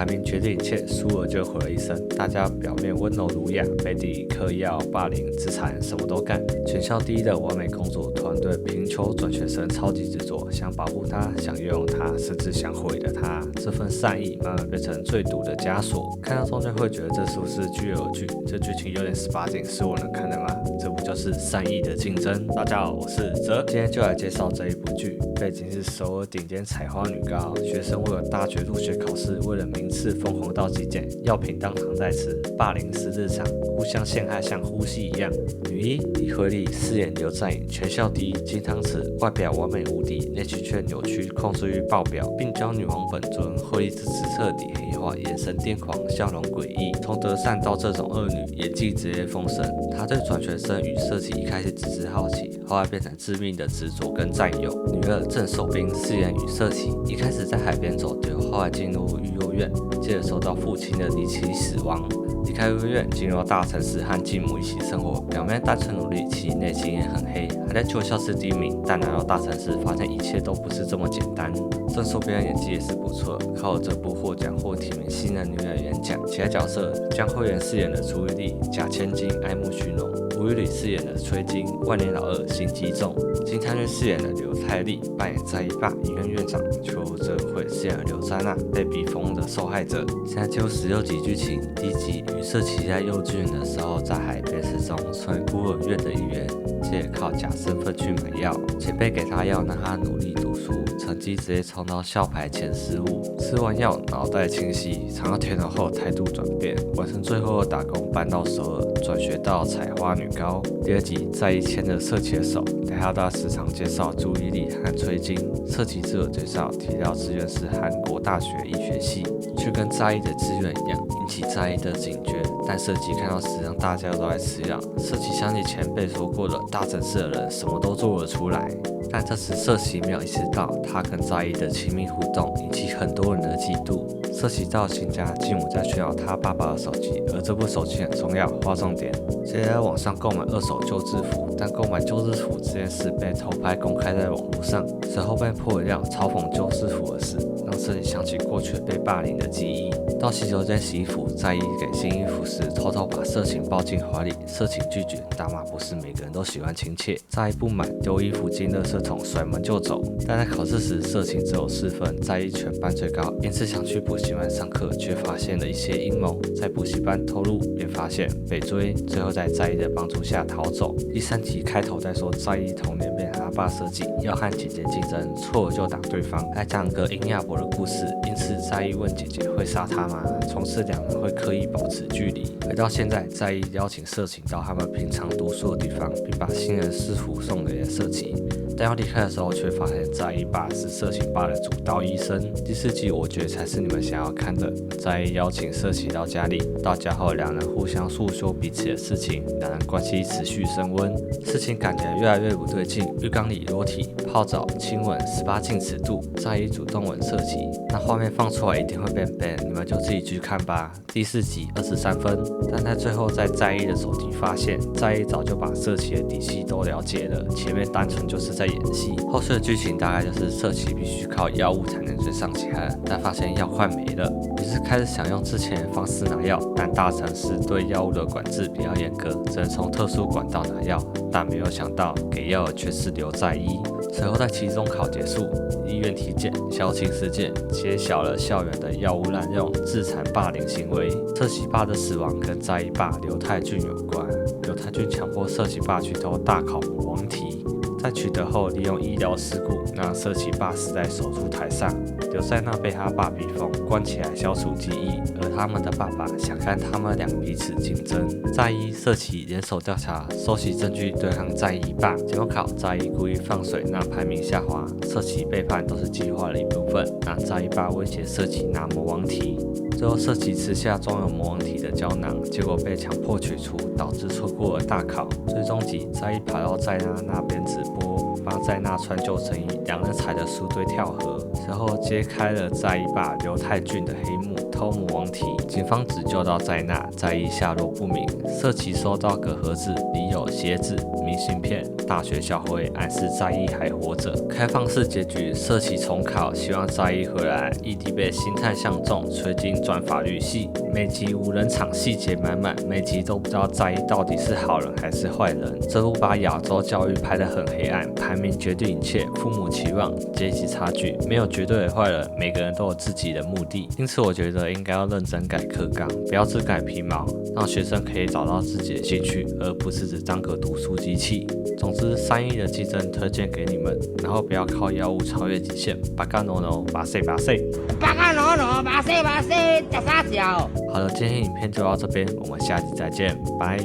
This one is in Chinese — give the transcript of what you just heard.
排名决定一切，输了就毁了一生。大家表面温柔儒雅，背地里嗑药、霸凌、自残，什么都干。全校第一的完美公主，突然对贫穷转学生超级执着，想保护她，想拥有她，甚至想毁了她。这份善意慢慢变成最毒的枷锁。看到中间会觉得这是不是剧有剧？这剧情有点18禁，是我能看的吗？这不就是善意的竞争？大家好，我是哲，今天就来介绍这一部剧。背景是首尔顶尖采花女高，学生为了大学入学考试，为了名次疯狂到极简，药品当糖在吃，霸凌是日常，互相陷害像呼吸一样。女一李惠利饰演刘在颖，全校第一金汤匙，外表完美无敌，内心却扭曲，控制欲爆表，并教女王本尊。惠利自此彻底黑化，眼神癫狂，笑容诡异。从德善到这种恶女，演技直接封神。她对转学生与设计一开始只是好奇，后来变成致命的执着跟占有。女二郑守彬饰演与色奇，一开始在海边走丢，后来进入育幼院，接着受到父亲的离奇死亡，离开育幼院，进入大城市和继母一起生活。表面单纯努力，其实内心也很黑，还在旧校是第一名，但来到大城市，发现一切都不是这么简单。郑守彬的演技也是不错，靠着这部获奖或提名新人女演员奖。其他角色，江惠媛饰演的朱一丽，贾千金爱慕虚荣，吴宇里饰演的崔晶，万年老二心机重，金泰俊饰演的刘泰利扮演在医霸医院院长，邱泽惠饰演的刘珊娜被逼疯的受害者。现在就16集剧情，第一集与色奇在幼稚园的时候在海边失踪，成为孤儿院的一员，借靠假身份去买药，前辈给他药让他努力读书，成绩直接冲到校排前15，吃完药脑袋清晰，尝到甜头后态度转变，完成最后的打工搬到首尔，转学到采花女高。第二集在一牵着色奇的手，带他到市场介绍注意力和崔晶。色奇自我介绍提到志愿是韩国大学医学系，却跟在意的志愿一样，引起在意的警觉。但色奇看到时让大家都在吃药，色奇想起前辈说过的大城市的人什么都做得出来。但这时色奇没有意识到，他跟在意的亲密互动引起很多人的嫉妒。色奇到新家，继母在炫耀他爸爸的手机，而这部手机很重要，划重点。接着在网上购买2手旧制服，但购买旧制服这件事被偷拍公开在网络上，随后被破料嘲讽旧制服的事，让色奇想起过去被霸凌的记忆。到洗手间洗衣服，在意给新衣服时，偷偷把色情抱进怀里，色情拒绝，大骂不是每个人都喜欢亲切。在意不满，丢衣服进垃圾桶，甩门就走。但在考试时，色情只有4分，在意全班最高，因此想去补习班上课，却发现了一些阴谋，在补习班偷录，便发现被追，最后在意的帮助下逃走。第3集开头在说在意童年被他爸设计要和姐姐竞争，错了就打对方，还讲个殷亚伯的故事，因此在意问姐姐会杀他吗？从此两人会刻意保持距离。回到现在，在意邀请色情到他们平常读书的地方，并把新人师傅送给了色情。但要离开的时候，却发现在意爸是色情爸的主刀医生。第4集我觉得才是你们想要看的，在意邀请色情到家里，到家后两人互相诉说彼此的事情，两人关系持续升温，事情感觉越来越不对劲。浴缸里裸体泡澡亲吻18禁尺度，在意主动吻色情，那画面放出来一定会变 ban， 你们就自己去看吧。第4集23分，但在最后在意的手机发现，在意早就把色情的底细都了解了，前面单纯就是在演戏。后续的剧情大概就是色情必须靠药物才能追上其他人，但发现药快没了，于是开始想用之前的方式拿药，但大城市对药物的管制比较严格，只能从特殊管道拿药，但没有想到给药的却是刘在一。随后在期中考结束，医院体检，校庆事件揭晓了校园的药物滥用、自残霸凌行为。色奇爸的死亡跟在意爸刘泰俊有关，刘泰俊强迫色奇爸去偷大考魔王题，在取得后利用医疗事故让色奇爸死在手术台上，刘在那被他爸逼疯，关起来消除记忆，而他们的爸爸想看他们俩彼此竞争。在意色奇联手调查，收集证据对抗在意爸。期末考，在意故意放水让排名下滑，色奇背叛都是计划的一部分，让在意爸威胁色奇拿魔王题。最后色奇吃下装有魔王题的胶囊，结果被强迫取出，导致错过了大考。最终集，在意跑到在那边直播，帮在那穿救生衣，两人踩着书堆跳河。随后揭开了在意爸刘泰俊的黑幕，偷魔王提，警方只救到在那，在意下落不明。色奇收到个盒子，里有鞋子、明信片、大学校徽，暗示在意还活着。开放式结局，色奇重考，希望在意回来。异地被星探相中，催经转法律系。每集无人场，细节满满，每集都不知道在意到底是好人还是坏人。这部把亚洲教育拍得很黑暗，排名决定一切，父母期望，阶级差距，没有绝对的坏人，每个人都有自己的目的。因此，我觉得应该要认真改课纲，不要只改皮毛，让学生可以找到自己的兴趣，而不是只当个读书机器。总之，3亿的激增推荐给你们，然后不要靠药物超越极限。巴嘎诺诺，巴塞巴塞，巴嘎诺诺，巴塞巴塞，吃啥椒？好的，今天影片就到这边，我们下集再见，拜。